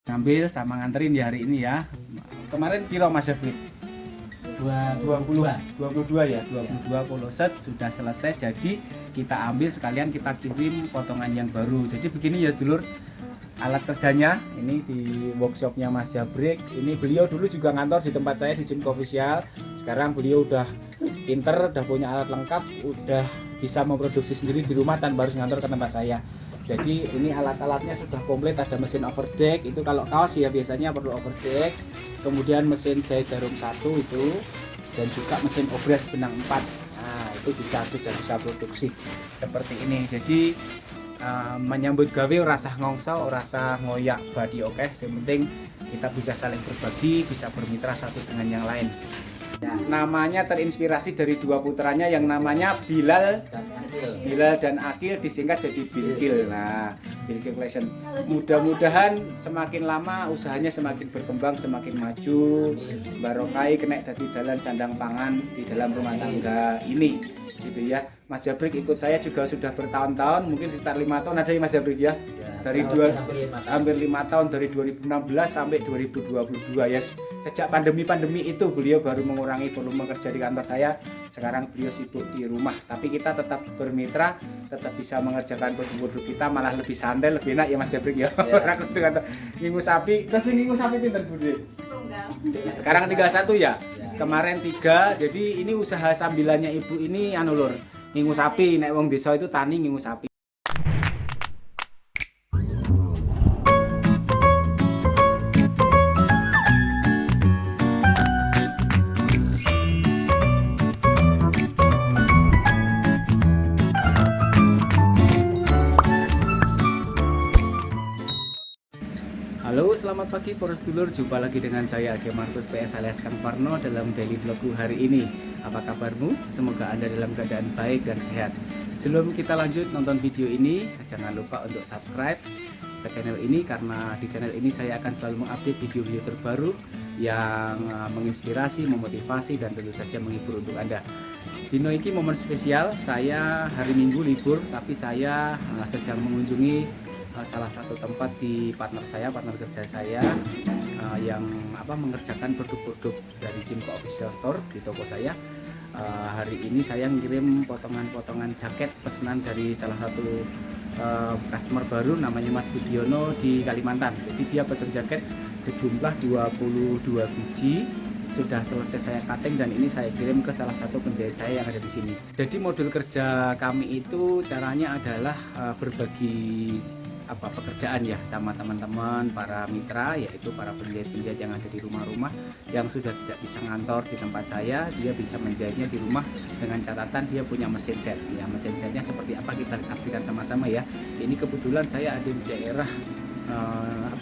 ngambil sama nganterin di hari ini ya. Kemarin piro Mas Jabrik? 22 ya, 22 polo set sudah selesai, jadi kita ambil sekalian kita kirim potongan yang baru. Jadi begini ya dulur, alat kerjanya ini di workshopnya Mas Jabrik. Ini beliau dulu juga ngantor di tempat saya di Gym Official. Sekarang beliau udah pinter, udah punya alat lengkap, udah bisa memproduksi sendiri di rumah tanpa harus ngantor ke tempat saya. Jadi ini alat-alatnya sudah komplit, ada mesin overdeck, itu kalau kaos ya biasanya perlu overdeck. Kemudian mesin jahit jarum 1 itu, dan juga mesin obras benang 4. Nah, itu sudah bisa produksi seperti ini. Jadi menyambut gawe rasa ngongso, rasa ngoyak badi oke. Yang penting kita bisa saling berbagi, bisa bermitra satu dengan yang lain. Ya, namanya terinspirasi dari dua putranya yang namanya Bilal dan Akil, disingkat jadi Bilkil. Nah, Bilkil Collection. Mudah-mudahan semakin lama usahanya semakin berkembang, semakin maju, barokai kena dadi dalan sandang pangan di dalam rumah tangga ini, gitu ya. Mas Jabrik ikut saya juga sudah bertahun-tahun, mungkin sekitar 5 tahun ada ya Mas Jabrik ya. Dari hampir 5 tahun, dari 2016 sampai 2022 ya. Sejak pandemi itu beliau baru mengurangi volume kerja di kantor saya. Sekarang beliau sibuk di rumah, tapi kita tetap bermitra, tetap bisa mengerjakan produk-produk kita, malah lebih santai, lebih enak ya Mas Jabrik ya. Rakut tuh kata ngingu sapi, terus ngingu sapi pinter Budi. Sekarang 31 ya. Kemarin 3. Jadi ini usaha sambilannya ibu ini anu lur, ngingu sapi. Nek wong desa itu tani ngingu sapi. Halo, selamat pagi para sedulur. Jumpa lagi dengan saya Age Markus PS alias Kang Parno dalam daily vlogku hari ini. Apa kabarmu? Semoga Anda dalam keadaan baik dan sehat. Sebelum kita lanjut nonton video ini, jangan lupa untuk subscribe ke channel ini, karena di channel ini saya akan selalu mengupdate video-video terbaru yang menginspirasi, memotivasi, dan tentu saja menghibur untuk Anda. Dino iki momen spesial, saya hari Minggu libur, tapi saya sedang mengunjungi salah satu tempat di partner kerja saya yang mengerjakan produk-produk dari Gym Official Store di toko saya. Hari ini saya ngirim potongan-potongan jaket pesanan dari salah satu customer baru namanya Mas Budiono di Kalimantan. Jadi dia pesan jaket sejumlah 22 biji, sudah selesai saya cutting dan ini saya kirim ke salah satu penjahit saya yang ada di sini. Jadi modul kerja kami itu caranya adalah berbagi pekerjaan ya sama teman-teman para mitra, yaitu para penjahit-penjahit yang ada di rumah-rumah yang sudah tidak bisa ngantor di tempat saya. Dia bisa menjahitnya di rumah dengan catatan dia punya mesin set ya. Mesin setnya seperti apa kita saksikan sama-sama ya. Ini kebetulan saya ada di daerah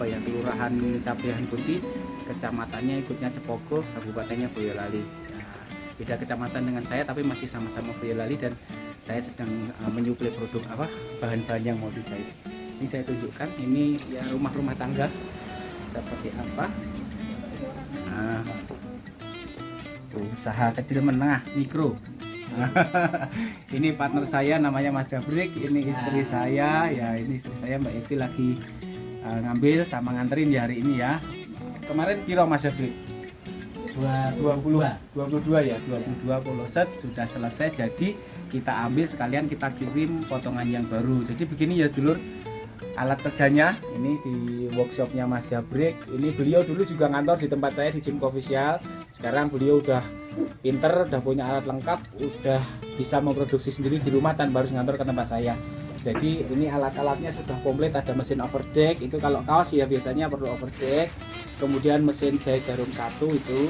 Kelurahan Cabehan Putih, kecamatannya ikutnya Cepogo, kabupatennya Boyolali. Beda kecamatan dengan saya tapi masih sama-sama Boyolali, dan saya sedang menyuplai produk bahan-bahan yang mau dijahit. Ini saya tunjukkan, ini ya rumah-rumah tangga seperti apa. Nah, usaha kecil menengah mikro. Ini partner saya namanya Mas Jabrik, ini istri saya ya, ini istri saya Mbak Evi lagi ngambil sama nganterin di hari ini ya. Kemarin piro Mas Jabrik? 22 ya, 22 polo set sudah selesai, jadi kita ambil sekalian kita kirim potongan yang baru. Jadi begini ya dulur, alat kerjanya ini di workshopnya Mas Jabrik. Ini beliau dulu juga ngantor di tempat saya di Gym Official. Sekarang beliau udah pinter, udah punya alat lengkap, udah bisa memproduksi sendiri di rumah tanpa harus ngantor ke tempat saya. Jadi ini alat-alatnya sudah komplit, ada mesin overdeck, itu kalau kaos ya biasanya perlu overdeck. Kemudian mesin jahit jarum 1 itu,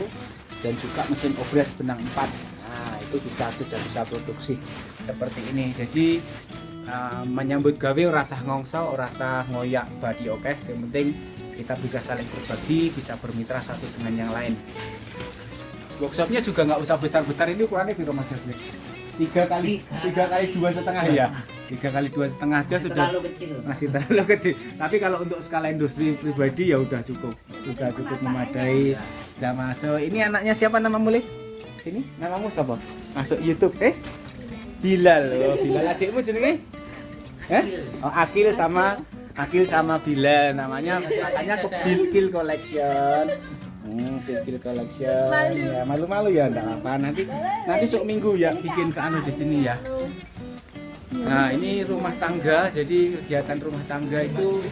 dan juga mesin obras benang 4. Nah, itu sudah bisa produksi seperti ini. Jadi menyambut gawe rasa ngongso, rasa ngoyak badi oke. Yang penting kita bisa saling berbagi, bisa bermitra satu dengan yang lain. Workshopnya juga nggak usah besar-besar, ini ukurannya berapa Mas Jabrik? 3 kali 2,5 ya. 3 kali 2,5 aja sudah masih terlalu kecil. Tapi kalau untuk skala industri pribadi ya udah cukup memadai. Sudah masuk. Ini anaknya siapa nama mulai? Ini namamu siapa? Masuk YouTube Bilal. Bilal adikmu jenenge? Oh, Akil sama Akil sama Villa namanya, makanya ke Bilkil Collection. Bilkil Collection. Ya, malu-malu ya enggak apa. Nanti sok minggu ya bikin ke anu di sini ya. Nah, ini rumah tangga. Jadi kegiatan rumah tangga itu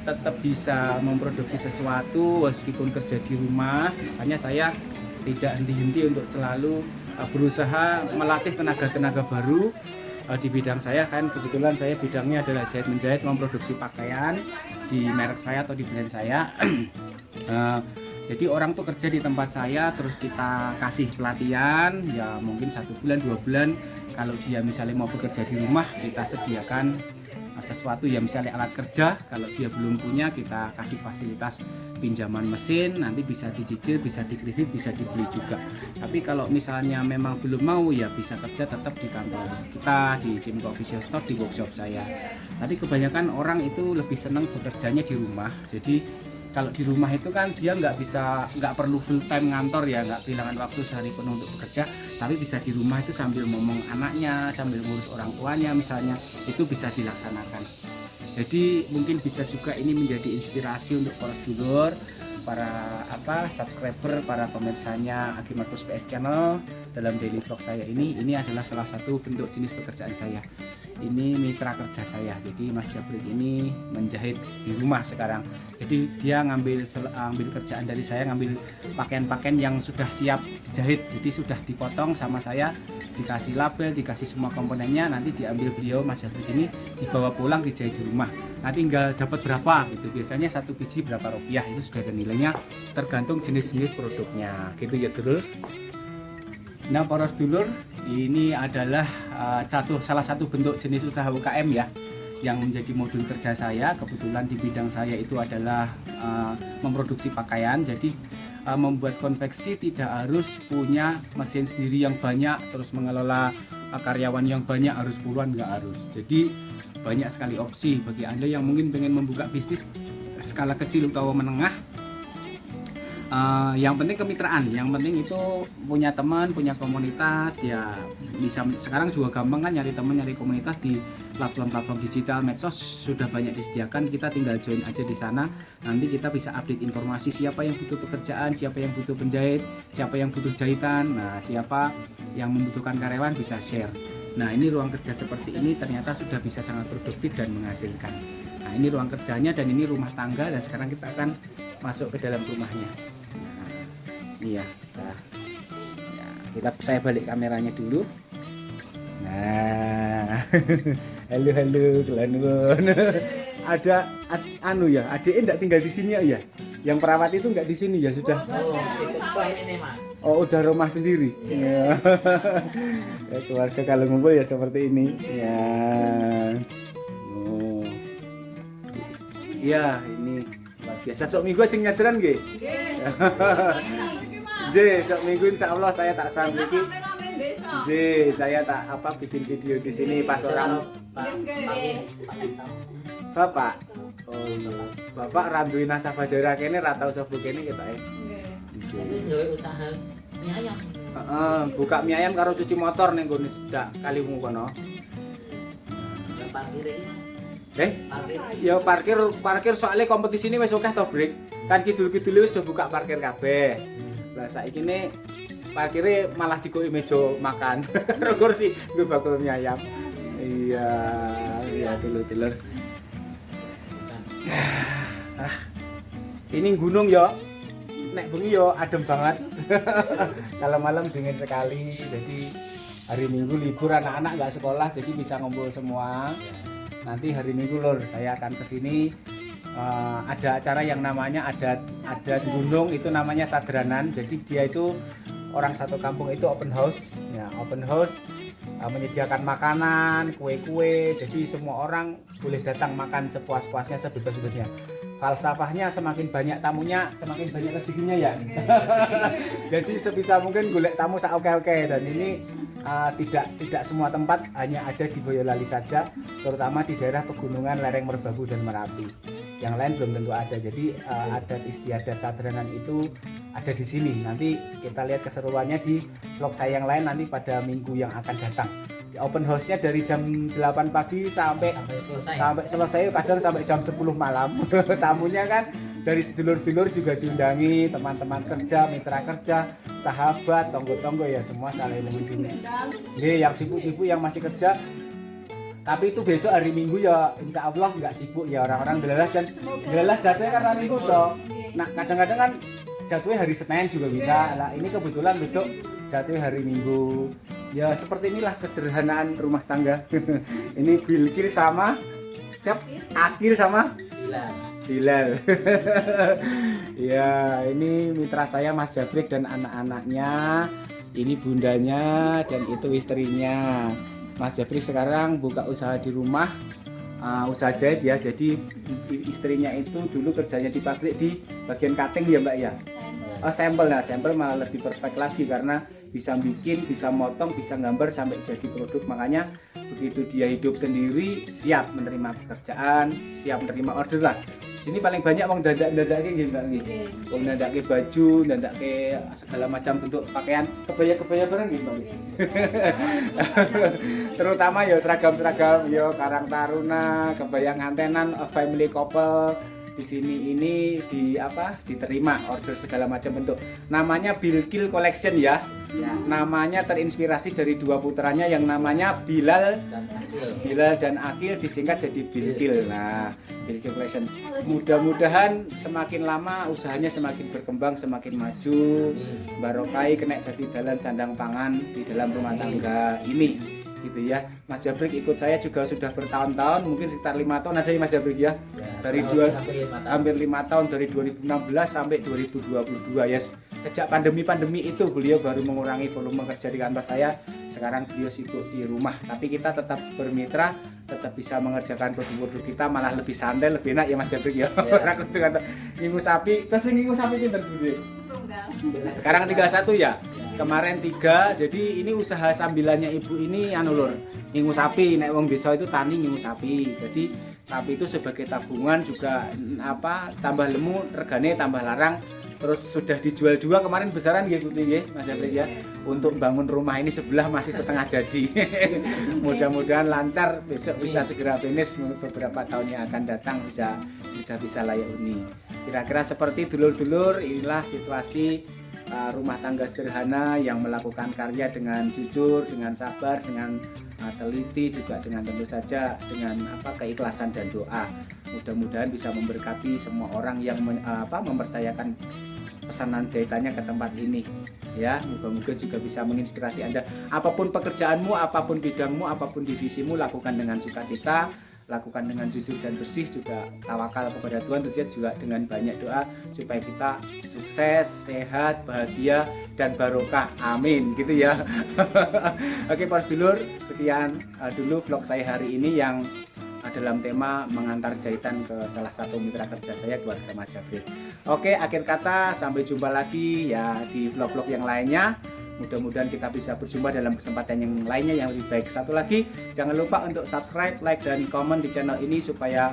tetap bisa memproduksi sesuatu meskipun kerja di rumah. Makanya saya tidak henti-henti untuk selalu berusaha melatih tenaga-tenaga baru. Di bidang saya kan kebetulan saya bidangnya adalah jahit menjahit, memproduksi pakaian di merek saya atau di brand saya. Jadi orang tuh kerja di tempat saya, terus kita kasih pelatihan ya mungkin 1 bulan 2 bulan. Kalau dia misalnya mau bekerja di rumah, kita sediakan sesuatu ya, misalnya alat kerja. Kalau dia belum punya, kita kasih fasilitas pinjaman mesin, nanti bisa dicicil, bisa dikredit, bisa dibeli juga. Tapi kalau misalnya memang belum mau ya bisa kerja tetap di kantor kita, di Cimco Official Store, di workshop saya. Tapi kebanyakan orang itu lebih senang bekerjanya di rumah. Jadi kalau di rumah itu kan dia nggak perlu full time ngantor ya, nggak kehilangan waktu sehari penuh untuk bekerja, tapi bisa di rumah itu sambil ngomong anaknya, sambil ngurus orang tuanya misalnya, itu bisa dilaksanakan. Jadi mungkin bisa juga ini menjadi inspirasi untuk para sedulur, para subscriber, para pemirsanya Agi Markus PS Channel. Dalam daily vlog saya ini adalah salah satu bentuk jenis pekerjaan saya. Ini mitra kerja saya. Jadi Mas Jabrik ini menjahit di rumah sekarang. Jadi dia ngambil kerjaan dari saya, ngambil pakaian-pakaian yang sudah siap dijahit. Jadi sudah dipotong sama saya, dikasih label, dikasih semua komponennya, nanti diambil beliau Mas Jabrik ini, dibawa pulang dijahit di rumah. Nanti tinggal dapat berapa gitu. Biasanya 1 biji berapa rupiah, itu sudah ada nilainya, tergantung jenis-jenis produknya. Gitu ya dulur. Nah, para sedulur, ini adalah salah satu bentuk jenis usaha UKM ya, yang menjadi modul kerja saya. Kebetulan di bidang saya itu adalah memproduksi pakaian. Jadi membuat konveksi tidak harus punya mesin sendiri yang banyak, terus mengelola karyawan yang banyak, harus puluhan, nggak harus. Jadi banyak sekali opsi bagi Anda yang mungkin pengen membuka bisnis skala kecil atau menengah. Yang penting kemitraan, yang penting itu punya teman, punya komunitas ya. Bisa sekarang juga gampang kan nyari teman, nyari komunitas di platform-platform digital, medsos sudah banyak disediakan. Kita tinggal join aja di sana. Nanti kita bisa update informasi siapa yang butuh pekerjaan, siapa yang butuh penjahit, siapa yang butuh jahitan. Nah, siapa yang membutuhkan karyawan bisa share. Nah, ini ruang kerja seperti ini ternyata sudah bisa sangat produktif dan menghasilkan. Nah, ini ruang kerjanya dan ini rumah tangga, dan sekarang kita akan masuk ke dalam rumahnya. Iya, nah, ya, saya balik kameranya dulu. Nah, halo kelanun. Ada anu ya, adiknya enggak tinggal di sini ya? Yang perawat itu enggak di sini ya sudah? Ikut suami nih Mas. Oh, udah rumah sendiri. Ya. Ya, keluarga kalau ngumpul ya seperti ini. Ya. Oh. Iya, ini luar biasa. Sok minggu aja nyadaran nggih? Nggih. Sok minggu insyaallah saya tak sampeiki. Nggih, saya tak bikin video di sini pas orang Bapak. Oh iya. Bapak randuin nasabah daerah kene ra tau sapa kene ketoke. Wis gawe usaha mie ayam. Buka mie ayam karo cuci motor ning gone sedak Kaliwungu kono. Parkir iki. Parkir. Ya parkir soalnya kompetisi ini wis akeh to, Brik. Kan kidul-kidul wis do buka parkir kabeh. Lah saiki ne parkirnya malah dikoki meja makan. Karo kursi nggo bakul mie ayam. Iya, dulur-dulur. Ini gunung ya. Nek bengi ya adem banget. Kalau malam dingin sekali. Jadi hari Minggu libur, anak-anak nggak sekolah, jadi bisa ngumpul semua. Nanti hari Minggu lor saya akan ke sini. Ada acara yang namanya ada di gunung, itu namanya Sadranan. Jadi dia itu orang satu kampung itu open house. Ya, open house menyediakan makanan, kue-kue. Jadi semua orang boleh datang makan sepuas-puasnya, sebebas-bebasnya. Falsafahnya semakin banyak tamunya, semakin banyak rezekinya ya. Jadi sebisa mungkin golek tamu sak-oke-oke, dan ini tidak semua tempat hanya ada di Boyolali saja, terutama di daerah pegunungan lereng Merbabu dan Merapi. Yang lain belum tentu ada. Jadi adat istiadat Sadranan itu ada di sini. Nanti kita lihat keseruannya di vlog saya yang lain nanti pada minggu yang akan datang. open house-nya dari jam 8 pagi sampai sampai selesai. kadang sampai jam 10 malam. Tamunya kan dari sedulur-sedulur juga diundangi, teman-teman kerja, mitra kerja, sahabat, tonggo-tonggo ya semua saling mengunjungi. Nih yang sibuk-sibuk yang masih kerja, tapi itu besok hari Minggu ya insya Allah nggak sibuk ya orang-orang belalah jatuhnya karena Minggu toh. Nah kadang-kadang kan jatuhnya hari Senin juga bisa. Nah ini kebetulan besok jatuhnya hari Minggu. Ya seperti inilah kesederhanaan rumah tangga. Ini Bilkil sama siap Akil sama Bilal. Ya, ini mitra saya Mas Jabrik dan anak-anaknya. Ini bundanya dan itu istrinya. Mas Jabrik sekarang buka usaha di rumah, usaha jahit ya. Jadi istrinya itu dulu kerjanya di pabrik di bagian cutting ya Mbak ya. Sampel, nah sampel malah lebih perfect lagi karena bisa bikin, bisa motong, bisa gambar sampai jadi produk. Makanya begitu dia hidup sendiri, siap menerima pekerjaan, siap menerima order lah. Sini paling banyak wong dadak-dadake nggih Mbak nggih. Wong dadake baju, dadake segala macam bentuk pakaian, kebaya-kebaya barang nggih Mbak. Terutama ya seragam-seragam ya Karang Taruna, kebaya ngantenan, family couple. Di sini ini diterima order segala macam bentuk. Namanya Bilkil Collection ya. Namanya terinspirasi dari dua putranya yang namanya Bilal dan Akil disingkat jadi Bilkil. Nah, Bilkil Collection. Mudah-mudahan semakin lama usahanya semakin berkembang, semakin maju. Barokai kena dadi dalan sandang pangan di dalam rumah tangga ini. Gitu ya. Mas Jabrik ikut saya juga sudah bertahun-tahun, mungkin sekitar 5 tahun ada ya Mas Jabrik ya. Dari hampir 5 tahun dari 2016 sampai 2022 ya. Sejak pandemi itu beliau baru mengurangi volume kerja di kantor saya. Sekarang beliau sibuk di rumah, tapi kita tetap bermitra, tetap bisa mengerjakan produk-produk kita, malah lebih santai, lebih enak ya Mas Jabrik ya. Orang itu kata ngingu sapi, terus ngingu sapi pinter dulu. Sekarang 31 ya. Kemarin 3, jadi ini usaha sambilannya ibu ini lur, ngingu sapi, nek wong desa itu tani ngingu sapi. Jadi sapi itu sebagai tabungan juga tambah lemu, regane tambah larang. Terus sudah dijual 2 kemarin besaran nggih Putri nggih Mas Jabrik ya. Untuk bangun rumah ini sebelah masih setengah jadi. Mudah-mudahan lancar, besok bisa segera finish, beberapa tahun yang akan datang sudah bisa layak huni. Kira-kira seperti dulur-dulur, inilah situasi rumah tangga sederhana yang melakukan karya dengan jujur, dengan sabar, dengan teliti, juga dengan tentu saja dengan keikhlasan dan doa. Mudah-mudahan bisa memberkati semua orang yang mempercayakan pesanan jahitannya ke tempat ini. Ya, moga-moga juga bisa menginspirasi Anda. Apapun pekerjaanmu, apapun bidangmu, apapun divisimu, lakukan dengan sukacita, lakukan dengan jujur dan bersih, juga tawakal kepada Tuhan, tentunya juga dengan banyak doa supaya kita sukses, sehat, bahagia dan barokah. Amin, gitu ya. Oke, para sedulur, sekian dulu vlog saya hari ini yang dalam tema mengantar jahitan ke salah satu mitra kerja saya, keluarga Mas Jabrik. Oke, akhir kata sampai jumpa lagi ya di vlog-vlog yang lainnya. Mudah-mudahan kita bisa berjumpa dalam kesempatan yang lainnya yang lebih baik. Satu lagi, jangan lupa untuk subscribe, like, dan komen di channel ini supaya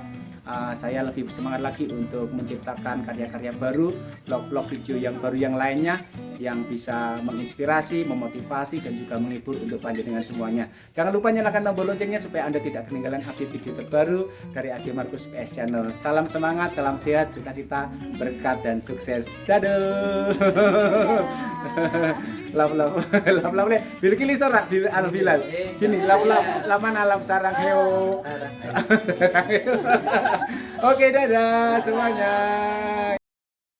saya lebih semangat lagi untuk menciptakan karya-karya baru, vlog-vlog video yang baru yang lainnya yang bisa menginspirasi, memotivasi, dan juga menghibur untuk panjenengan semuanya. Jangan lupa nyalakan tombol loncengnya supaya Anda tidak ketinggalan update video terbaru dari Adi Markus PS Channel. Salam semangat, salam sehat, sukacita, berkat, dan sukses. Dadah. Love Bilkil sorak Bilal. Gini, laman alam sarang heo. Oke, dadah semuanya.